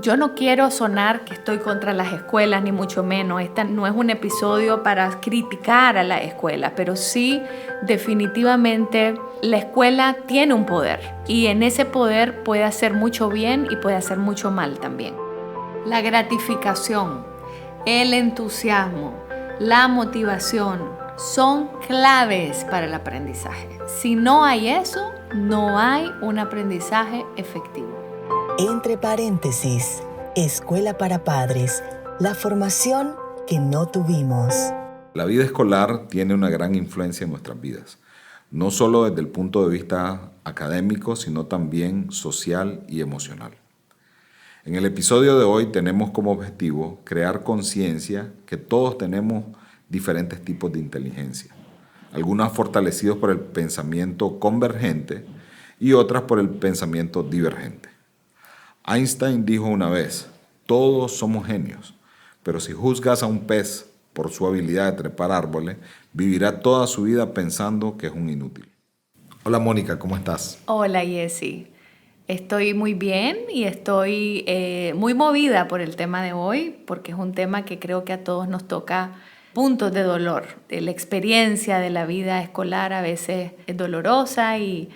Yo no quiero sonar que estoy contra las escuelas, ni mucho menos. Este no es un episodio para criticar a la escuela, pero sí, definitivamente, la escuela tiene un poder. Y en ese poder puede hacer mucho bien y puede hacer mucho mal también. La gratificación, el entusiasmo, la motivación son claves para el aprendizaje. Si no hay eso, no hay un aprendizaje efectivo. Entre paréntesis, Escuela para Padres, la formación que no tuvimos. La vida escolar tiene una gran influencia en nuestras vidas, no solo desde el punto de vista académico, sino también social y emocional. En el episodio de hoy tenemos como objetivo crear conciencia que todos tenemos diferentes tipos de inteligencia, algunas fortalecidos por el pensamiento convergente y otras por el pensamiento divergente. Einstein dijo una vez, todos somos genios, pero si juzgas a un pez por su habilidad de trepar árboles, vivirá toda su vida pensando que es un inútil. Hola Mónica, ¿cómo estás? Hola Jessy, estoy muy bien y estoy muy movida por el tema de hoy, porque es un tema que creo que a todos nos toca puntos de dolor. La experiencia de la vida escolar a veces es dolorosa y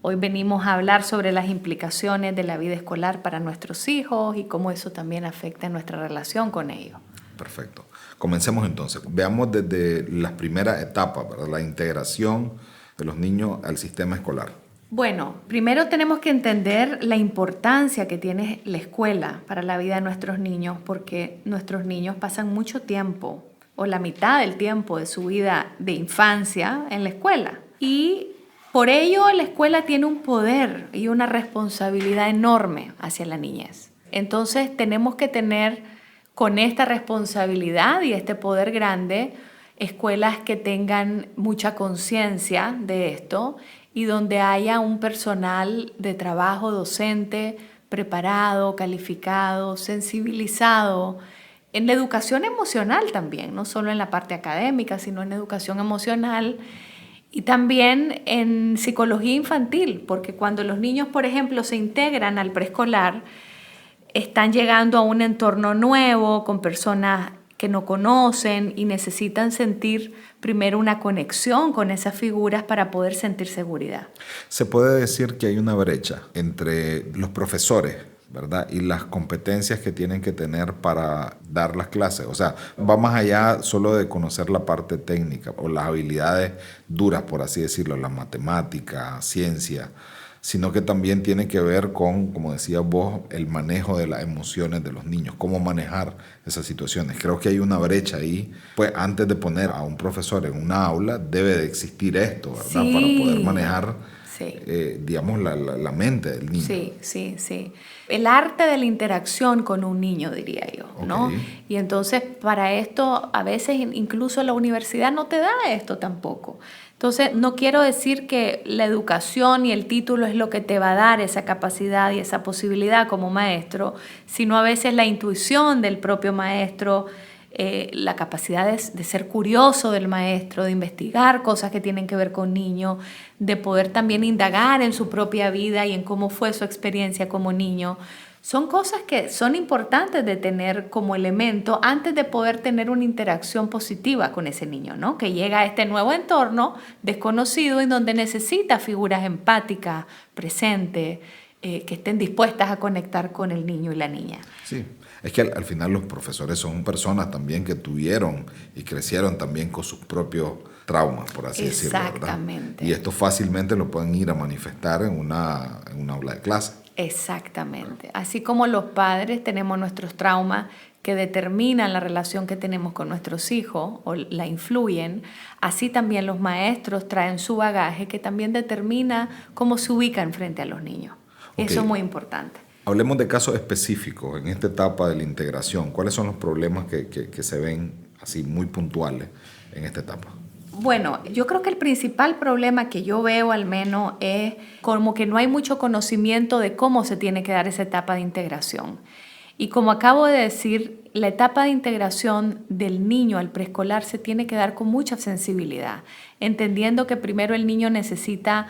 hoy venimos a hablar sobre las implicaciones de la vida escolar para nuestros hijos y cómo eso también afecta nuestra relación con ellos. Perfecto. Comencemos entonces. Veamos desde las primeras etapas, ¿verdad? La integración de los niños al sistema escolar. Bueno, primero tenemos que entender la importancia que tiene la escuela para la vida de nuestros niños, porque nuestros niños pasan mucho tiempo, o la mitad del tiempo de su vida de infancia en la escuela. Y por ello, la escuela tiene un poder y una responsabilidad enorme hacia la niñez. Entonces, tenemos que tener con esta responsabilidad y este poder grande escuelas que tengan mucha conciencia de esto y donde haya un personal de trabajo docente preparado, calificado, sensibilizado en la educación emocional también, no solo en la parte académica, sino en educación emocional. Y también en psicología infantil, porque cuando los niños, por ejemplo, se integran al preescolar, están llegando a un entorno nuevo, con personas que no conocen y necesitan sentir primero una conexión con esas figuras para poder sentir seguridad. Se puede decir que hay una brecha entre los profesores, ¿verdad? Y las competencias que tienen que tener para dar las clases. O sea, va más allá solo de conocer la parte técnica o las habilidades duras, por así decirlo, la matemática, ciencia, sino que también tiene que ver con, como decías vos, el manejo de las emociones de los niños, cómo manejar esas situaciones. Creo que hay una brecha ahí. Pues antes de poner a un profesor en una aula, debe de existir esto, ¿verdad? Sí. Para poder manejar, sí. Digamos, la mente del niño. Sí. El arte de la interacción con un niño, diría yo, ¿no? Okay. Y entonces, para esto, a veces incluso la universidad no te da esto tampoco. Entonces, no quiero decir que la educación y el título es lo que te va a dar esa capacidad y esa posibilidad como maestro, sino a veces la intuición del propio maestro, la capacidad de ser curioso del maestro, de investigar cosas que tienen que ver con niños, de poder también indagar en su propia vida y en cómo fue su experiencia como niño. Son cosas que son importantes de tener como elemento antes de poder tener una interacción positiva con ese niño, ¿no? Que llega a este nuevo entorno desconocido en donde necesita figuras empáticas, presentes, que estén dispuestas a conectar con el niño y la niña. Sí, es que al final los profesores son personas también que tuvieron y crecieron también con sus propios traumas, por así decirlo, ¿verdad? Exactamente. Y esto fácilmente lo pueden ir a manifestar en una aula de clase. Exactamente. Así como los padres tenemos nuestros traumas que determinan la relación que tenemos con nuestros hijos o la influyen, así también los maestros traen su bagaje que también determina cómo se ubican frente a los niños. Okay. Eso es muy importante. Hablemos de casos específicos en esta etapa de la integración. ¿Cuáles son los problemas que se ven así muy puntuales en esta etapa? Bueno, yo creo que el principal problema que yo veo al menos es como que no hay mucho conocimiento de cómo se tiene que dar esa etapa de integración. Y como acabo de decir, la etapa de integración del niño al preescolar se tiene que dar con mucha sensibilidad, entendiendo que primero el niño necesita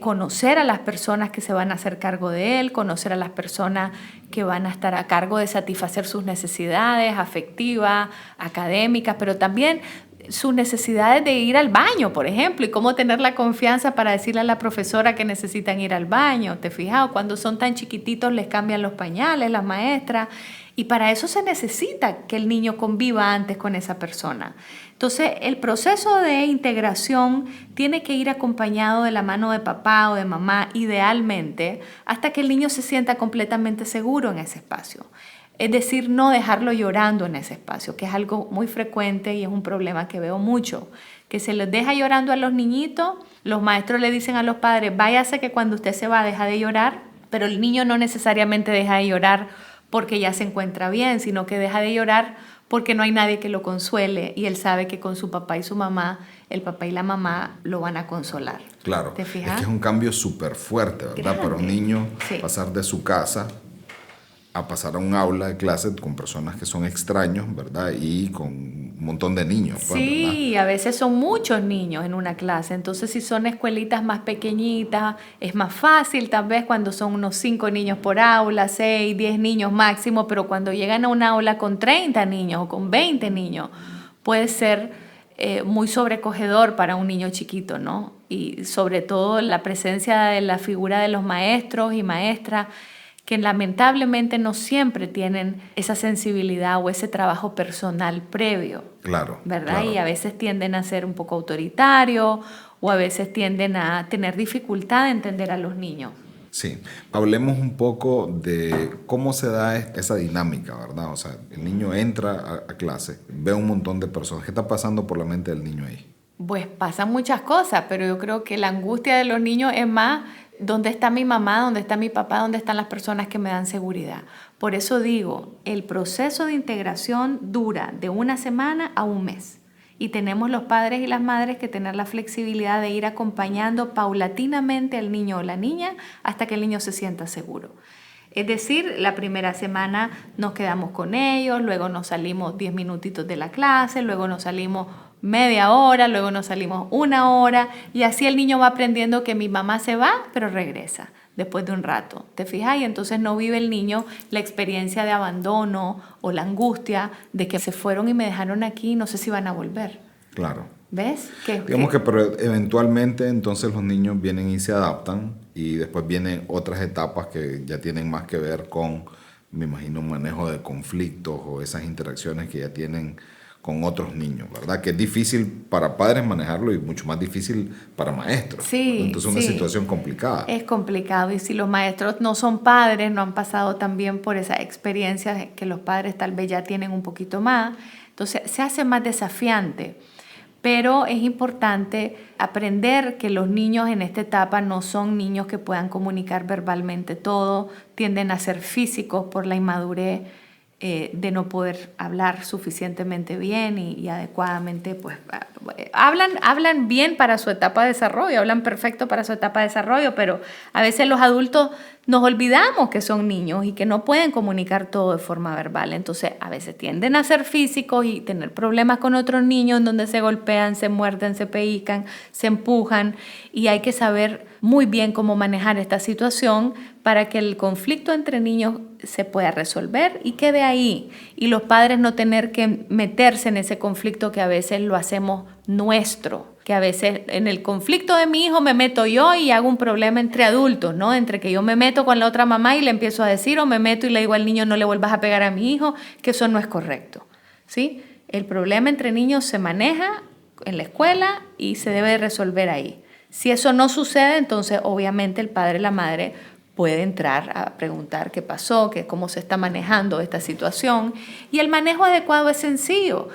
conocer a las personas que se van a hacer cargo de él, conocer a las personas que van a estar a cargo de satisfacer sus necesidades afectivas, académicas, pero también sus necesidades de ir al baño, por ejemplo, y cómo tener la confianza para decirle a la profesora que necesitan ir al baño. ¿Te fijas? Cuando son tan chiquititos les cambian los pañales, las maestras, y para eso se necesita que el niño conviva antes con esa persona. Entonces, el proceso de integración tiene que ir acompañado de la mano de papá o de mamá, idealmente, hasta que el niño se sienta completamente seguro en ese espacio. Es decir, no dejarlo llorando en ese espacio, que es algo muy frecuente y es un problema que veo mucho, que se les deja llorando a los niñitos, los maestros le dicen a los padres, váyase que cuando usted se va deja de llorar, pero el niño no necesariamente deja de llorar porque ya se encuentra bien, sino que deja de llorar porque no hay nadie que lo consuele y él sabe que con su papá y su mamá, el papá y la mamá lo van a consolar. Claro, ¿Te fijas? es que es un cambio súper fuerte, ¿verdad? Grande. Para un niño Sí. pasar de su casa a pasar a un aula de clase con personas que son extraños, ¿verdad? Y con un montón de niños. Pues, Sí, a veces son muchos niños en una clase, entonces si son escuelitas más pequeñitas, es más fácil tal vez cuando son unos 5 niños por aula, 6, 10 niños máximo, pero cuando llegan a un aula con 30 niños o con 20 niños, puede ser muy sobrecogedor para un niño chiquito, ¿no? Y sobre todo la presencia de la figura de los maestros y maestras, que lamentablemente no siempre tienen esa sensibilidad o ese trabajo personal previo. Claro. ¿Verdad? Claro. Y a veces tienden a ser un poco autoritarios o a veces tienden a tener dificultad de entender a los niños. Sí, hablemos un poco de cómo se da esa dinámica, ¿verdad? O sea, el niño entra a clase, ve un montón de personas. ¿Qué está pasando por la mente del niño ahí? Pues pasan muchas cosas, pero yo creo que la angustia de los niños es más dónde está mi mamá, dónde está mi papá, dónde están las personas que me dan seguridad. Por eso digo, el proceso de integración dura de 1 semana a 1 mes. Y tenemos los padres y las madres que tener la flexibilidad de ir acompañando paulatinamente al niño o la niña hasta que el niño se sienta seguro. Es decir, la primera semana nos quedamos con ellos, luego nos salimos 10 minutitos de la clase, luego nos salimos media hora, luego nos salimos 1 hora y así el niño va aprendiendo que mi mamá se va, pero regresa después de un rato. ¿Te fijas? Y entonces no vive el niño la experiencia de abandono o la angustia de que se fueron y me dejaron aquí y no sé si van a volver. Claro. ¿Ves? Digamos que pero eventualmente entonces los niños vienen y se adaptan y después vienen otras etapas que ya tienen más que ver con, me imagino, un manejo de conflictos o esas interacciones que ya tienen con otros niños, ¿verdad? Que es difícil para padres manejarlo y mucho más difícil para maestros. Sí, entonces es una sí. situación complicada. Es complicado y si los maestros no son padres, no han pasado también por esa experiencia que los padres tal vez ya tienen un poquito más, entonces se hace más desafiante. Pero es importante aprender que los niños en esta etapa no son niños que puedan comunicar verbalmente todo, tienden a ser físicos por la inmadurez de no poder hablar suficientemente bien y adecuadamente, pues hablan bien para su etapa de desarrollo, hablan perfecto para su etapa de desarrollo, pero a veces los adultos nos olvidamos que son niños y que no pueden comunicar todo de forma verbal. Entonces, a veces tienden a ser físicos y tener problemas con otros niños en donde se golpean, se muerden, se pellizcan, se empujan y hay que saber muy bien cómo manejar esta situación para que el conflicto entre niños se pueda resolver y quede ahí. Y los padres no tener que meterse en ese conflicto que a veces lo hacemos nuestro. Que a veces en el conflicto de mi hijo me meto yo y hago un problema entre adultos, ¿no? Entre que yo me meto con la otra mamá y le empiezo a decir o me meto y le digo al niño no le vuelvas a pegar a mi hijo, que eso no es correcto, ¿sí? El problema entre niños se maneja en la escuela y se debe resolver ahí. Si eso no sucede, entonces obviamente el padre y la madre puede entrar a preguntar qué pasó, cómo se está manejando esta situación. Y el manejo adecuado es sencillo.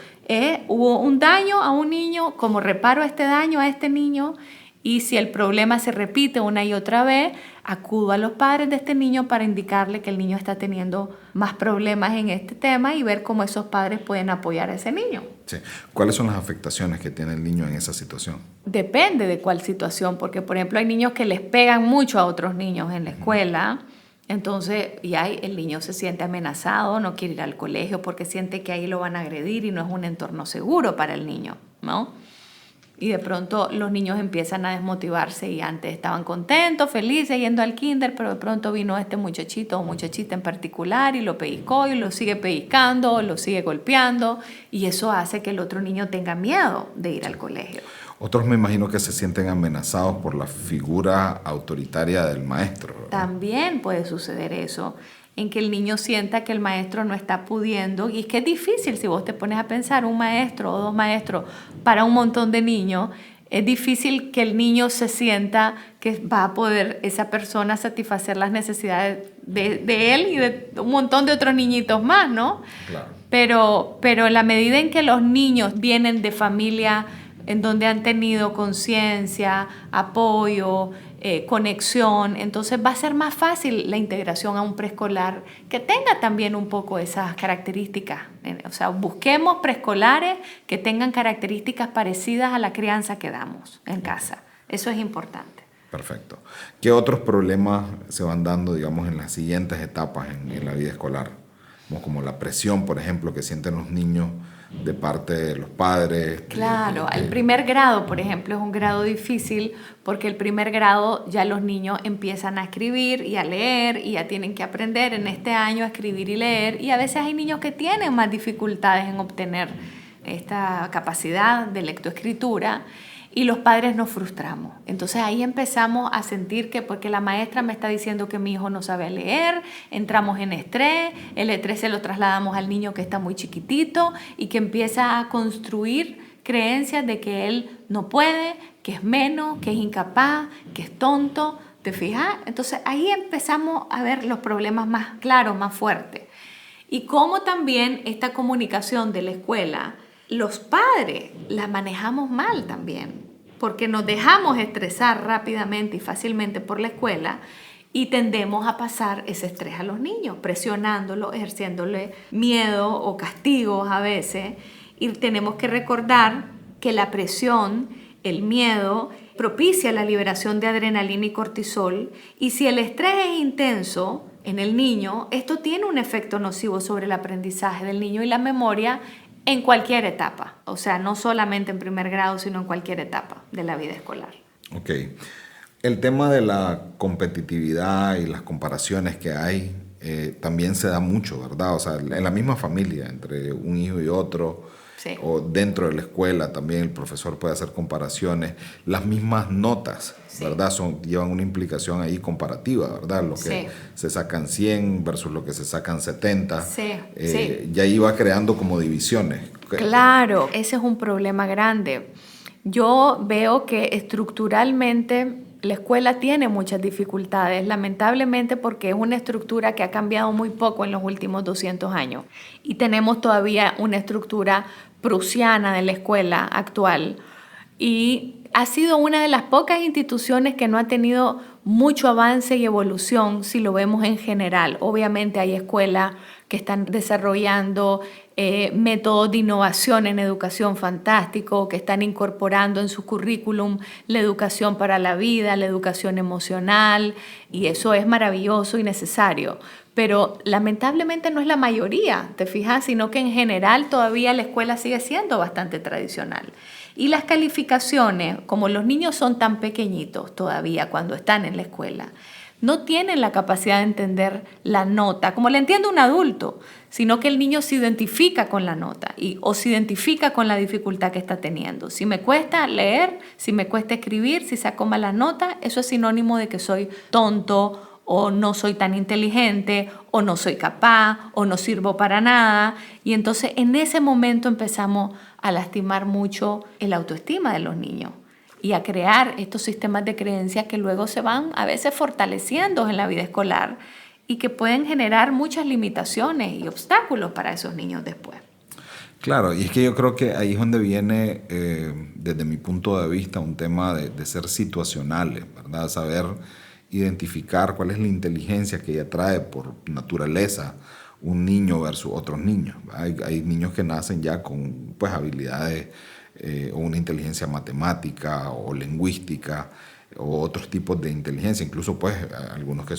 Hubo un daño a un niño, ¿cómo reparo este daño a este niño? Y si el problema se repite una y otra vez, acudo a los padres de este niño para indicarle que el niño está teniendo más problemas en este tema y ver cómo esos padres pueden apoyar a ese niño. Sí. ¿Cuáles son las afectaciones que tiene el niño en esa situación? Depende de cuál situación, porque por ejemplo hay niños que les pegan mucho a otros niños en la escuela, entonces el niño se siente amenazado, no quiere ir al colegio porque siente que ahí lo van a agredir y no es un entorno seguro para el niño, ¿no? Y de pronto los niños empiezan a desmotivarse y antes estaban contentos, felices yendo al kinder, pero de pronto vino este muchachito o muchachita en particular y lo pellizcó y lo sigue pellizcando o lo sigue golpeando y eso hace que el otro niño tenga miedo de ir al colegio. Otros me imagino que se sienten amenazados por la figura autoritaria del maestro, ¿verdad? También puede suceder eso, en que el niño sienta que el maestro no está pudiendo. Y es que es difícil, si vos te pones a pensar, un maestro o dos maestros para un montón de niños, es difícil que el niño se sienta que va a poder esa persona satisfacer las necesidades de él y de un montón de otros niñitos más, ¿no? Claro. Pero en la medida en que los niños vienen de familia en donde han tenido conciencia, apoyo, conexión, entonces va a ser más fácil la integración a un preescolar que tenga también un poco esas características. O sea, busquemos preescolares que tengan características parecidas a la crianza que damos en casa. Eso es importante. Perfecto. ¿Qué otros problemas se van dando, digamos, en las siguientes etapas en la vida escolar? Como la presión, por ejemplo, que sienten los niños de parte de los padres. Claro, el primer grado, por ejemplo, es un grado difícil porque el primer grado ya los niños empiezan a escribir y a leer y ya tienen que aprender en este año a escribir y leer y a veces hay niños que tienen más dificultades en obtener esta capacidad de lectoescritura y los padres nos frustramos. Entonces ahí empezamos a sentir que porque la maestra me está diciendo que mi hijo no sabe leer, entramos en estrés, el estrés se lo trasladamos al niño que está muy chiquitito y que empieza a construir creencias de que él no puede, que es menos, que es incapaz, que es tonto. ¿Te fijas? Entonces ahí empezamos a ver los problemas más claros, más fuertes. Y cómo también esta comunicación de la escuela, los padres la manejamos mal también, porque nos dejamos estresar rápidamente y fácilmente por la escuela y tendemos a pasar ese estrés a los niños, presionándolos, ejerciéndole miedo o castigos a veces. Y tenemos que recordar que la presión, el miedo, propicia la liberación de adrenalina y cortisol. Y si el estrés es intenso en el niño, esto tiene un efecto nocivo sobre el aprendizaje del niño y la memoria en cualquier etapa, o sea, no solamente en primer grado, sino en cualquier etapa de la vida escolar. Ok. El tema de la competitividad y las comparaciones que hay también se da mucho, ¿verdad? O sea, en la misma familia, entre un hijo y otro, Sí. o dentro de la escuela también el profesor puede hacer comparaciones. Las mismas notas, Sí. ¿verdad? Llevan una implicación ahí comparativa, ¿verdad? Lo que Sí. se sacan 100 versus lo que se sacan 70. Sí, sí. Ya iba creando como divisiones. Claro, ese es un problema grande. Yo veo que estructuralmente la escuela tiene muchas dificultades, lamentablemente porque es una estructura que ha cambiado muy poco en los últimos 200 años y tenemos todavía una estructura prusiana de la escuela actual y ha sido una de las pocas instituciones que no ha tenido mucho avance y evolución si lo vemos en general. Obviamente hay escuelas que están desarrollando métodos de innovación en educación fantástico, que están incorporando en su currículum la educación para la vida, la educación emocional, y eso es maravilloso y necesario. Pero lamentablemente no es la mayoría, ¿te fijas? Sino que en general todavía la escuela sigue siendo bastante tradicional. Y las calificaciones, como los niños son tan pequeñitos todavía cuando están en la escuela, no tienen la capacidad de entender la nota, como la entiende un adulto, sino que el niño se identifica con la nota o se identifica con la dificultad que está teniendo. Si me cuesta leer, si me cuesta escribir, si saco malas notas, eso es sinónimo de que soy tonto o no soy tan inteligente o no soy capaz o no sirvo para nada. Y entonces en ese momento empezamos a lastimar mucho el autoestima de los niños y a crear estos sistemas de creencias que luego se van a veces fortaleciendo en la vida escolar y que pueden generar muchas limitaciones y obstáculos para esos niños después. Claro, y es que yo creo que ahí es donde viene, desde mi punto de vista, un tema de ser situacionales, ¿verdad? Saber identificar cuál es la inteligencia que ella trae por naturaleza un niño versus otros niños. Hay niños que nacen ya con pues, habilidades o una inteligencia matemática o lingüística o otros tipos de inteligencia, incluso pues algunos que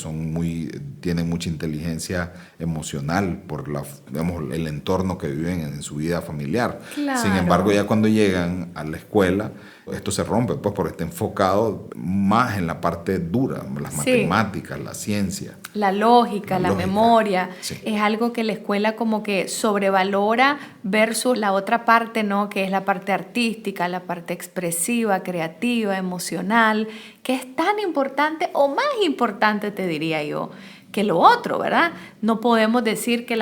tienen mucha inteligencia emocional por digamos, el entorno que viven en su vida familiar. Claro. Sin embargo, ya cuando llegan a la escuela Esto se rompe pues porque está enfocado más en la parte dura, las matemáticas, la ciencia. La lógica, la memoria, sí. Es algo que la escuela como que sobrevalora versus la otra parte, ¿no? Que es la parte artística, la parte expresiva, creativa, emocional, que es tan importante o más importante, te diría yo, que lo otro, ¿verdad? No podemos decir que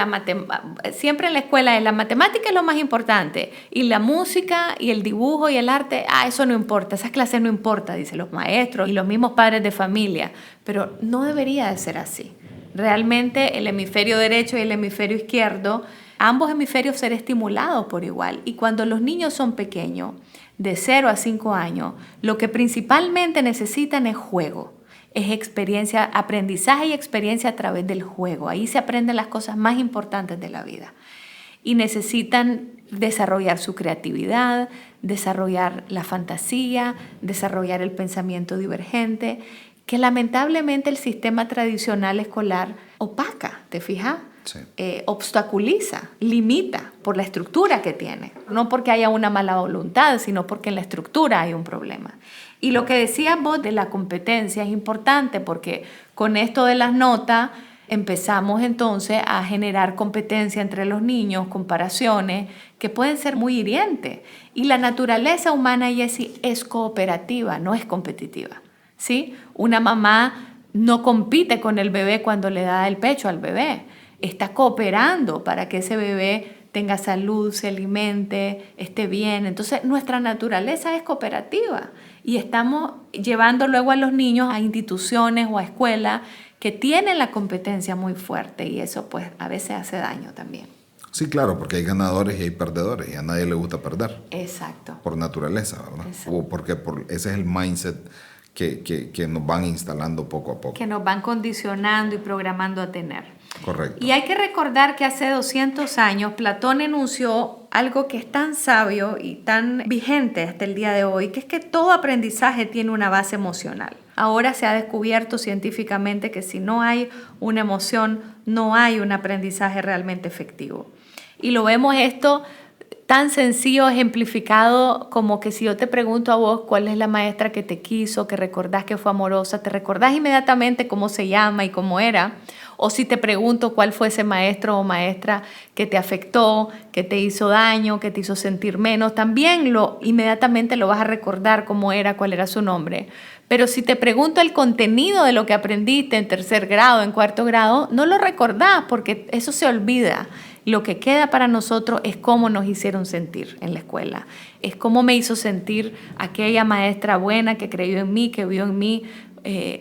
siempre en la escuela la matemática es lo más importante y la música y el dibujo y el arte, eso no importa, esas clases no importa, dicen los maestros y los mismos padres de familia, pero no debería de ser así. Realmente el hemisferio derecho y el hemisferio izquierdo, ambos hemisferios ser estimulados por igual, y cuando los niños son pequeños, de 0 a 5 años, lo que principalmente necesitan es juego. Es experiencia, aprendizaje y experiencia a través del juego. Ahí se aprenden las cosas más importantes de la vida. Y necesitan desarrollar su creatividad, desarrollar la fantasía, desarrollar el pensamiento divergente, que lamentablemente el sistema tradicional escolar opaca, ¿te fijas? Sí. Obstaculiza, limita por la estructura que tiene. No porque haya una mala voluntad, sino porque en la estructura hay un problema. Y lo que decías vos de la competencia es importante porque con esto de las notas empezamos entonces a generar competencia entre los niños, comparaciones que pueden ser muy hirientes. Y la naturaleza humana, Jessie, es cooperativa, no es competitiva, ¿sí? Una mamá no compite con el bebé cuando le da el pecho al bebé. Está cooperando para que ese bebé tenga salud, se alimente, esté bien. Entonces, nuestra naturaleza es cooperativa y estamos llevando luego a los niños a instituciones o a escuelas que tienen la competencia muy fuerte y eso pues a veces hace daño también. Sí, claro, porque hay ganadores y hay perdedores y a nadie le gusta perder. Exacto. Por naturaleza, ¿verdad? Exacto. O porque ese es el mindset que nos van instalando poco a poco. Que nos van condicionando y programando a tener. Correcto. Y hay que recordar que hace 200 años Platón enunció algo que es tan sabio y tan vigente hasta el día de hoy, que es que todo aprendizaje tiene una base emocional. Ahora se ha descubierto científicamente que si no hay una emoción, no hay un aprendizaje realmente efectivo. Y lo vemos esto tan sencillo, ejemplificado, como que si yo te pregunto a vos cuál es la maestra que te quiso, que recordás que fue amorosa, te recordás inmediatamente cómo se llama y cómo era. O si te pregunto cuál fue ese maestro o maestra que te afectó, que te hizo daño, que te hizo sentir menos, también inmediatamente lo vas a recordar cómo era, cuál era su nombre. Pero si te pregunto el contenido de lo que aprendiste en 3er grado, en 4º grado, no lo recordás porque eso se olvida. Lo que queda para nosotros es cómo nos hicieron sentir en la escuela. Es cómo me hizo sentir aquella maestra buena que creyó en mí, que vio en mí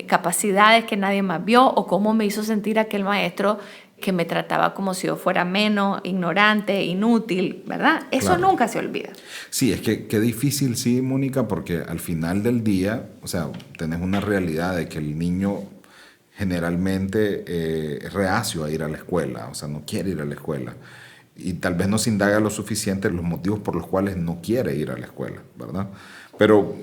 capacidades que nadie más vio, o cómo me hizo sentir aquel maestro que me trataba como si yo fuera menos, ignorante, inútil, ¿verdad? Eso claro. Nunca se olvida. Sí, es que qué difícil, sí, Mónica, porque al final del día, o sea, tenés una realidad de que el niño generalmente es reacio a ir a la escuela, o sea, no quiere ir a la escuela. Y tal vez no se indaga lo suficiente los motivos por los cuales no quiere ir a la escuela, ¿verdad? Pero,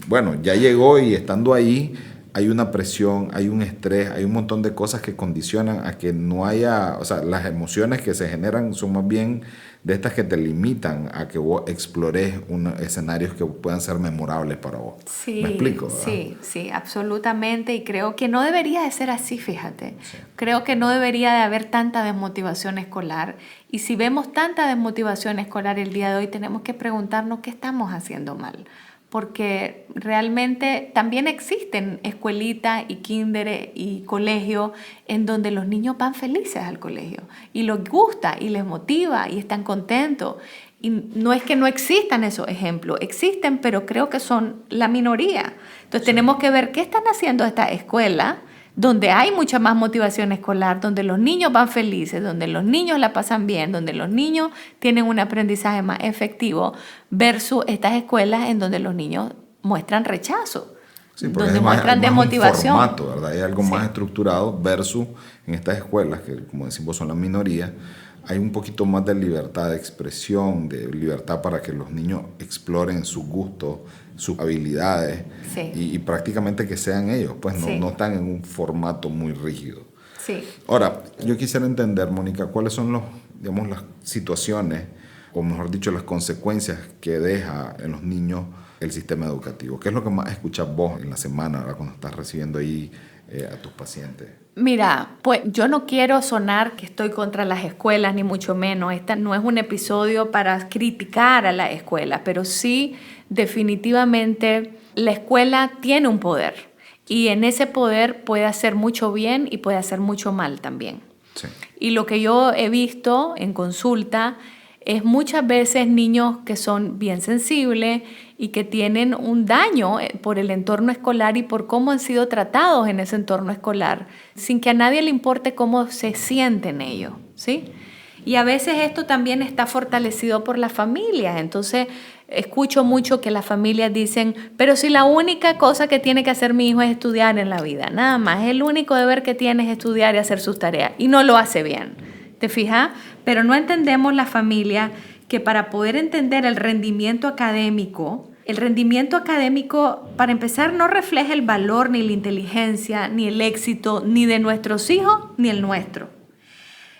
bueno, ya llegó y estando ahí, hay una presión, hay un estrés, hay un montón de cosas que condicionan a que no haya, o sea, las emociones que se generan son más bien de estas que te limitan a que vos explores escenarios que puedan ser memorables para vos. Sí, ¿me explico? ¿Verdad? Sí, absolutamente. Y creo que no debería de ser así, fíjate. Sí. Creo que no debería de haber tanta desmotivación escolar. Y si vemos tanta desmotivación escolar el día de hoy, tenemos que preguntarnos qué estamos haciendo mal. Porque realmente también existen escuelitas y kinder y colegios en donde los niños van felices al colegio y les gusta y les motiva y están contentos. Y no es que no existan esos ejemplos, existen, pero creo que son la minoría. Entonces tenemos que ver qué están haciendo estas escuelas donde hay mucha más motivación escolar, donde los niños van felices, donde los niños la pasan bien, donde los niños tienen un aprendizaje más efectivo, versus estas escuelas en donde los niños muestran rechazo, sí, donde muestran desmotivación. Un formato, ¿verdad? Hay algo más estructurado versus en estas escuelas, que como decimos son la minoría, hay un poquito más de libertad de expresión, de libertad para que los niños exploren sus gustos, sus habilidades y prácticamente que sean ellos, pues no están en un formato muy rígido. Sí. Ahora, yo quisiera entender, Mónica, cuáles son las situaciones, o mejor dicho, las consecuencias que deja en los niños el sistema educativo? ¿Qué es lo que más escuchas vos en la semana, ahora cuando estás recibiendo ahí a tus pacientes? Mira, pues yo no quiero sonar que estoy contra las escuelas, ni mucho menos. Este no es un episodio para criticar a la escuela, pero sí, definitivamente, la escuela tiene un poder. Y en ese poder puede hacer mucho bien y puede hacer mucho mal también. Sí. Y lo que yo he visto en consulta es muchas veces niños que son bien sensibles y que tienen un daño por el entorno escolar y por cómo han sido tratados en ese entorno escolar, sin que a nadie le importe cómo se sienten ellos, ¿sí? Y a veces esto también está fortalecido por las familias. Entonces, escucho mucho que las familias dicen, pero si la única cosa que tiene que hacer mi hijo es estudiar en la vida, nada más, el único deber que tiene es estudiar y hacer sus tareas, y no lo hace bien. ¿Te fijas? Pero no entendemos la familia que para poder entender el rendimiento académico, para empezar, no refleja el valor, ni la inteligencia, ni el éxito, ni de nuestros hijos, ni el nuestro.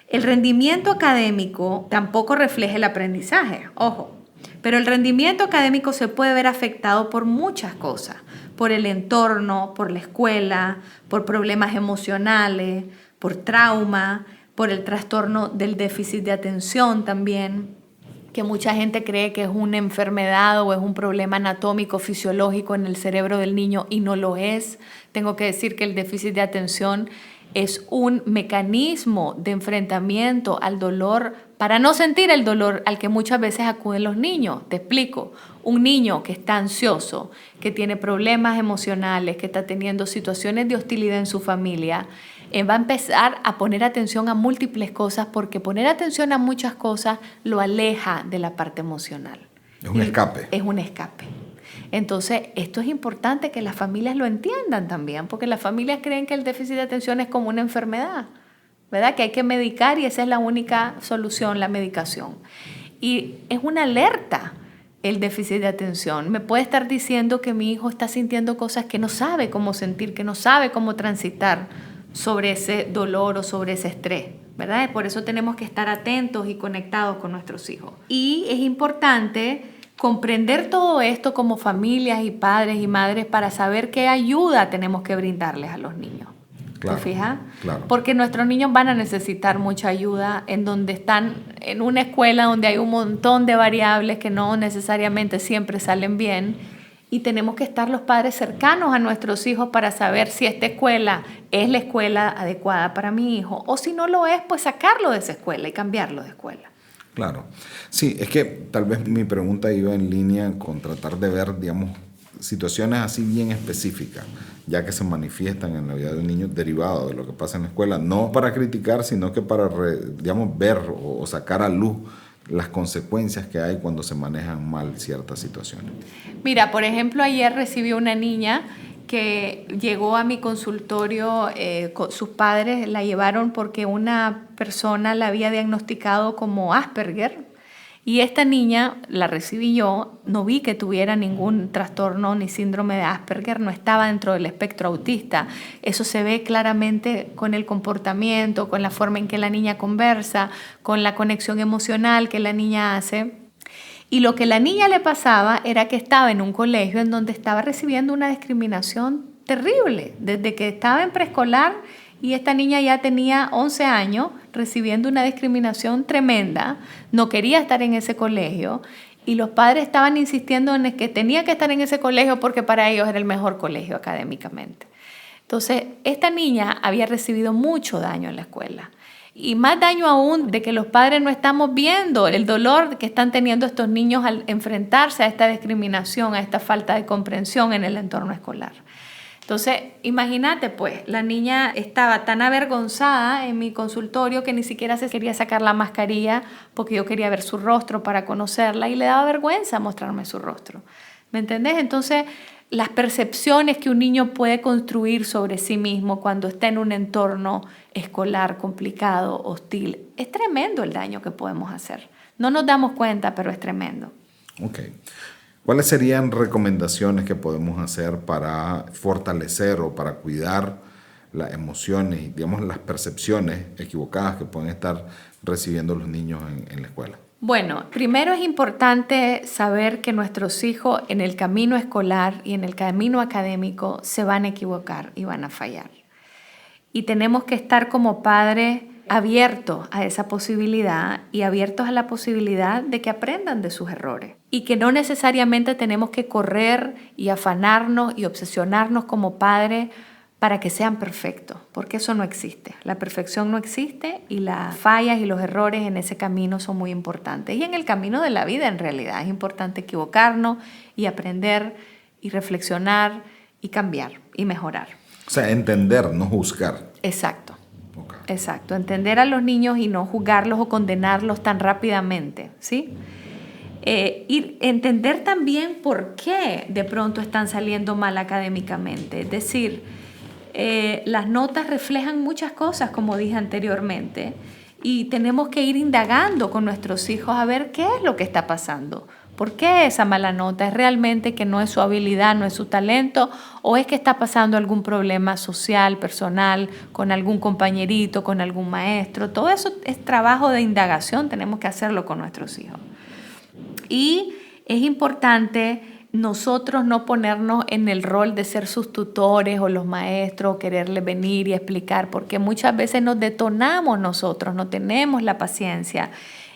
El rendimiento académico tampoco refleja el aprendizaje, ojo. Pero el rendimiento académico se puede ver afectado por muchas cosas, por el entorno, por la escuela, por problemas emocionales, por trauma, por el trastorno del déficit de atención también, que mucha gente cree que es una enfermedad o es un problema anatómico, fisiológico en el cerebro del niño y no lo es. Tengo que decir que el déficit de atención es un mecanismo de enfrentamiento al dolor para no sentir el dolor al que muchas veces acuden los niños. Te explico. Un niño que está ansioso, que tiene problemas emocionales, que está teniendo situaciones de hostilidad en su familia, va a empezar a poner atención a múltiples cosas porque poner atención a muchas cosas lo aleja de la parte emocional. Es un escape. Es un escape. Entonces, esto es importante que las familias lo entiendan también, porque las familias creen que el déficit de atención es como una enfermedad, ¿verdad? Que hay que medicar y esa es la única solución, la medicación. Y es una alerta el déficit de atención. Me puede estar diciendo que mi hijo está sintiendo cosas que no sabe cómo sentir, que no sabe cómo transitar sobre ese dolor o sobre ese estrés, ¿verdad? Por eso tenemos que estar atentos y conectados con nuestros hijos. Y es importante comprender todo esto como familias y padres y madres para saber qué ayuda tenemos que brindarles a los niños. Claro, ¿te fijas? Claro. Porque nuestros niños van a necesitar mucha ayuda en donde están en una escuela donde hay un montón de variables que no necesariamente siempre salen bien y tenemos que estar los padres cercanos a nuestros hijos para saber si esta escuela es la escuela adecuada para mi hijo o si no lo es, pues sacarlo de esa escuela y cambiarlo de escuela. Claro. Sí, es que tal vez mi pregunta iba en línea con tratar de ver, digamos, situaciones así bien específicas, ya que se manifiestan en la vida de un niño derivado de lo que pasa en la escuela, no para criticar, sino que para, digamos, ver o sacar a luz las consecuencias que hay cuando se manejan mal ciertas situaciones. Mira, por ejemplo, ayer recibí una niña que llegó a mi consultorio, sus padres la llevaron porque una persona la había diagnosticado como Asperger y esta niña la recibí yo, no vi que tuviera ningún trastorno ni síndrome de Asperger, no estaba dentro del espectro autista. Eso se ve claramente con el comportamiento, con la forma en que la niña conversa, con la conexión emocional que la niña hace. Y lo que a la niña le pasaba era que estaba en un colegio en donde estaba recibiendo una discriminación terrible. Desde que estaba en preescolar y esta niña ya tenía 11 años recibiendo una discriminación tremenda, no quería estar en ese colegio y los padres estaban insistiendo en que tenía que estar en ese colegio porque para ellos era el mejor colegio académicamente. Entonces, esta niña había recibido mucho daño en la escuela. Y más daño aún de que los padres no estamos viendo el dolor que están teniendo estos niños al enfrentarse a esta discriminación, a esta falta de comprensión en el entorno escolar. Entonces, imagínate pues, la niña estaba tan avergonzada en mi consultorio que ni siquiera se quería sacar la mascarilla porque yo quería ver su rostro para conocerla y le daba vergüenza mostrarme su rostro. ¿Me entendés? Entonces, las percepciones que un niño puede construir sobre sí mismo cuando está en un entorno escolar complicado, hostil, es tremendo el daño que podemos hacer. No nos damos cuenta, pero es tremendo. Ok. ¿Cuáles serían recomendaciones que podemos hacer para fortalecer o para cuidar las emociones y, digamos, las percepciones equivocadas que pueden estar recibiendo los niños en la escuela? Bueno, primero es importante saber que nuestros hijos en el camino escolar y en el camino académico se van a equivocar y van a fallar. Y tenemos que estar como padres abiertos a esa posibilidad y abiertos a la posibilidad de que aprendan de sus errores. Y que no necesariamente tenemos que correr y afanarnos y obsesionarnos como padres para que sean perfectos, porque eso no existe. La perfección no existe y las fallas y los errores en ese camino son muy importantes. Y en el camino de la vida, en realidad, es importante equivocarnos y aprender y reflexionar y cambiar y mejorar. O sea, entender, no juzgar. Exacto. Okay. Exacto. Entender a los niños y no juzgarlos o condenarlos tan rápidamente, ¿sí? Y entender también por qué de pronto están saliendo mal académicamente. Es decir, las notas reflejan muchas cosas, como dije anteriormente, y tenemos que ir indagando con nuestros hijos a ver qué es lo que está pasando. ¿Por qué esa mala nota? ¿Es realmente que no es su habilidad, no es su talento? ¿O es que está pasando algún problema social, personal, con algún compañerito, con algún maestro? Todo eso es trabajo de indagación, tenemos que hacerlo con nuestros hijos. Y es importante nosotros no ponernos en el rol de ser sus tutores o los maestros, quererles venir y explicar, porque muchas veces nos detonamos nosotros, no tenemos la paciencia.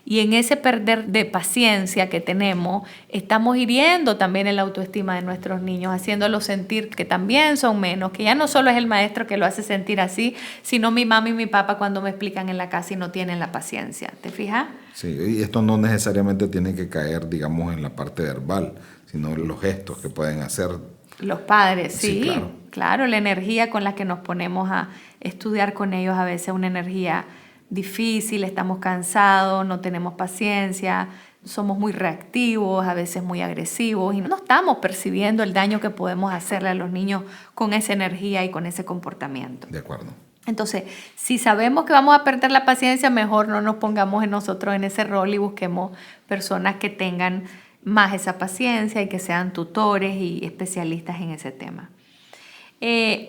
Y en ese perder de paciencia que tenemos, estamos hiriendo también el autoestima de nuestros niños, haciéndolos sentir que también son menos, que ya no solo es el maestro que lo hace sentir así, sino mi mamá y mi papá cuando me explican en la casa y no tienen la paciencia. ¿Te fijas? Sí, y esto no necesariamente tiene que caer, digamos, en la parte verbal, sino en los gestos que pueden hacer. Los padres, sí, claro, la energía con la que nos ponemos a estudiar con ellos a veces es una energía difícil, estamos cansados, no tenemos paciencia, somos muy reactivos, a veces muy agresivos y no estamos percibiendo el daño que podemos hacerle a los niños con esa energía y con ese comportamiento. De acuerdo. Entonces, si sabemos que vamos a perder la paciencia, mejor no nos pongamos en nosotros en ese rol y busquemos personas que tengan más esa paciencia y que sean tutores y especialistas en ese tema.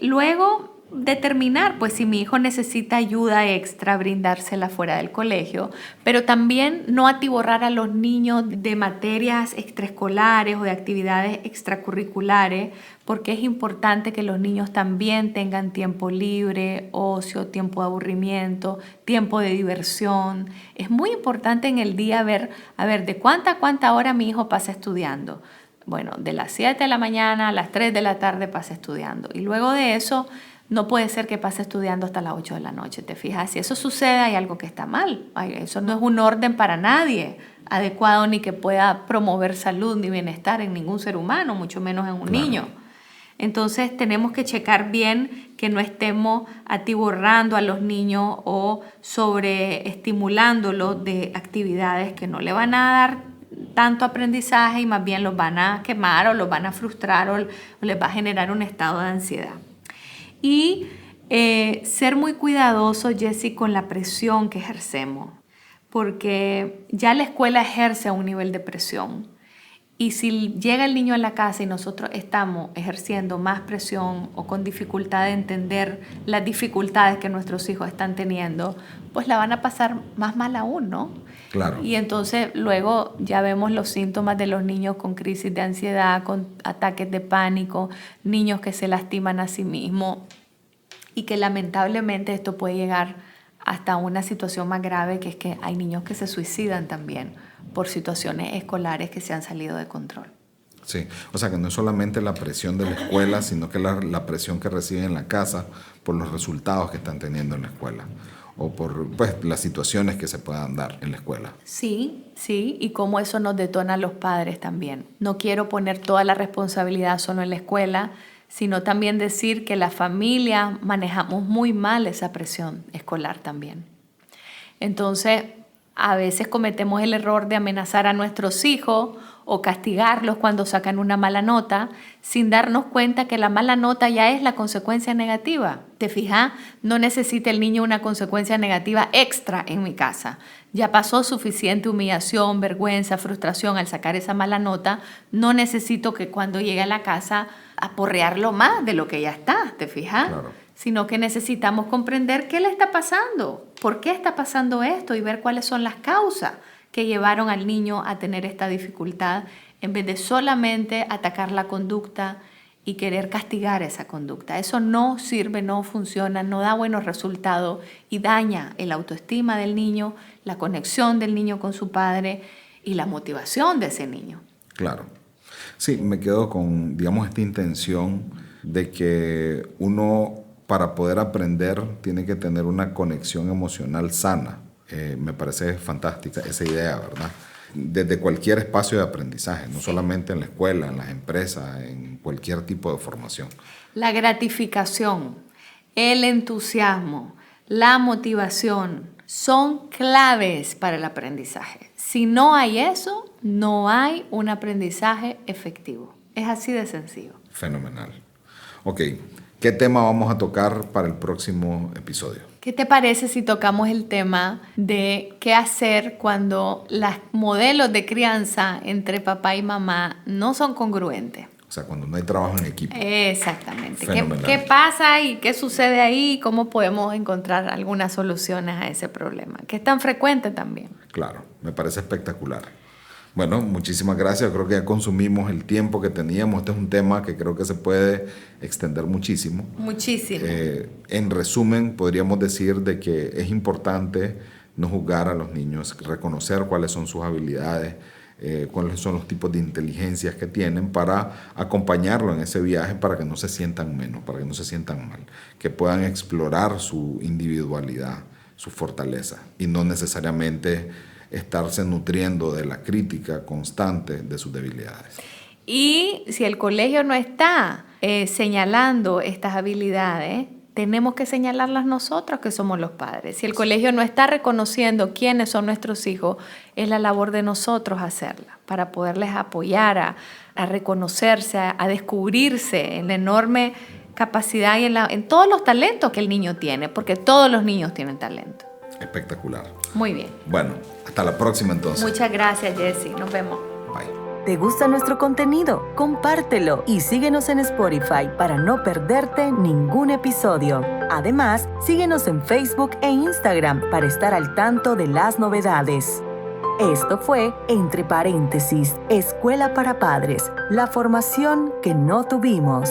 Luego, determinar pues si mi hijo necesita ayuda extra, brindársela fuera del colegio, pero también no atiborrar a los niños de materias extraescolares o de actividades extracurriculares, porque es importante que los niños también tengan tiempo libre, ocio, tiempo de aburrimiento, tiempo de diversión. Es muy importante en el día ver, de cuánta hora mi hijo pasa estudiando. Bueno, de las 7 de la mañana a las 3 de la tarde pasa estudiando. Y luego de eso, no puede ser que pase estudiando hasta las 8 de la noche. ¿Te fijas? Si eso sucede, hay algo que está mal. Eso no es un orden para nadie adecuado ni que pueda promover salud ni bienestar en ningún ser humano, mucho menos en un niño. Entonces tenemos que checar bien que no estemos atiborrando a los niños o sobreestimulándolos de actividades que no le van a dar tanto aprendizaje y más bien los van a quemar o los van a frustrar o les va a generar un estado de ansiedad. Y ser muy cuidadoso, Jessy, con la presión que ejercemos, porque ya la escuela ejerce a un nivel de presión. Y si llega el niño a la casa y nosotros estamos ejerciendo más presión o con dificultad de entender las dificultades que nuestros hijos están teniendo, pues la van a pasar más mal aún, ¿no? Claro. Y entonces luego ya vemos los síntomas de los niños con crisis de ansiedad, con ataques de pánico, niños que se lastiman a sí mismos y que lamentablemente esto puede llegar hasta una situación más grave, que es que hay niños que se suicidan también por situaciones escolares que se han salido de control. Sí, o sea que no es solamente la presión de la escuela, sino que la presión que reciben en la casa por los resultados que están teniendo en la escuela o por las situaciones que se puedan dar en la escuela. Sí, y cómo eso nos detona a los padres también. No quiero poner toda la responsabilidad solo en la escuela, sino también decir que la familia manejamos muy mal esa presión escolar también. Entonces, a veces cometemos el error de amenazar a nuestros hijos o castigarlos cuando sacan una mala nota, sin darnos cuenta que la mala nota ya es la consecuencia negativa. ¿Te fijas? No necesita el niño una consecuencia negativa extra en mi casa. Ya pasó suficiente humillación, vergüenza, frustración al sacar esa mala nota. No necesito que cuando llegue a la casa aporrearlo más de lo que ya está. ¿Te fijas? Claro. Sino que necesitamos comprender qué le está pasando, por qué está pasando esto y ver cuáles son las causas que llevaron al niño a tener esta dificultad, en vez de solamente atacar la conducta y querer castigar esa conducta. Eso no sirve, no funciona, no da buenos resultados y daña el autoestima del niño, la conexión del niño con su padre y la motivación de ese niño. Claro. Sí, me quedo con, digamos, esta intención de que uno, para poder aprender, tiene que tener una conexión emocional sana. Me parece fantástica esa idea, ¿verdad? Desde cualquier espacio de aprendizaje, no solamente en la escuela, en las empresas, en cualquier tipo de formación. La gratificación, el entusiasmo, la motivación son claves para el aprendizaje. Si no hay eso, no hay un aprendizaje efectivo. Es así de sencillo. Fenomenal. Ok, ¿qué tema vamos a tocar para el próximo episodio? ¿Qué te parece si tocamos el tema de qué hacer cuando los modelos de crianza entre papá y mamá no son congruentes? O sea, cuando no hay trabajo en equipo. Exactamente. Fenomenal. ¿Qué pasa y qué sucede ahí? ¿Cómo podemos encontrar algunas soluciones a ese problema? Que es tan frecuente también. Claro, me parece espectacular. Bueno, muchísimas gracias. Creo que ya consumimos el tiempo que teníamos. Este es un tema que creo que se puede extender muchísimo. Muchísimo. En resumen, podríamos decir de que es importante no juzgar a los niños, reconocer cuáles son sus habilidades, cuáles son los tipos de inteligencias que tienen para acompañarlo en ese viaje para que no se sientan menos, para que no se sientan mal, que puedan explorar su individualidad, su fortaleza y no necesariamente estarse nutriendo de la crítica constante de sus debilidades. Y si el colegio no está señalando estas habilidades, tenemos que señalarlas nosotros que somos los padres. Si el colegio no está reconociendo quiénes son nuestros hijos, es la labor de nosotros hacerla para poderles apoyar a reconocerse, a descubrirse en la enorme capacidad y en todos los talentos que el niño tiene, porque todos los niños tienen talento. Espectacular. Muy bien. Bueno, hasta la próxima entonces. Muchas gracias, Jessy. Nos vemos. Bye. ¿Te gusta nuestro contenido? Compártelo y síguenos en Spotify para no perderte ningún episodio. Además, síguenos en Facebook e Instagram para estar al tanto de las novedades. Esto fue Entre Paréntesis, Escuela para Padres, la formación que no tuvimos.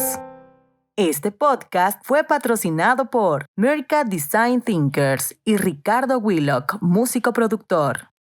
Este podcast fue patrocinado por Merca Design Thinkers y Ricardo Willock, músico productor.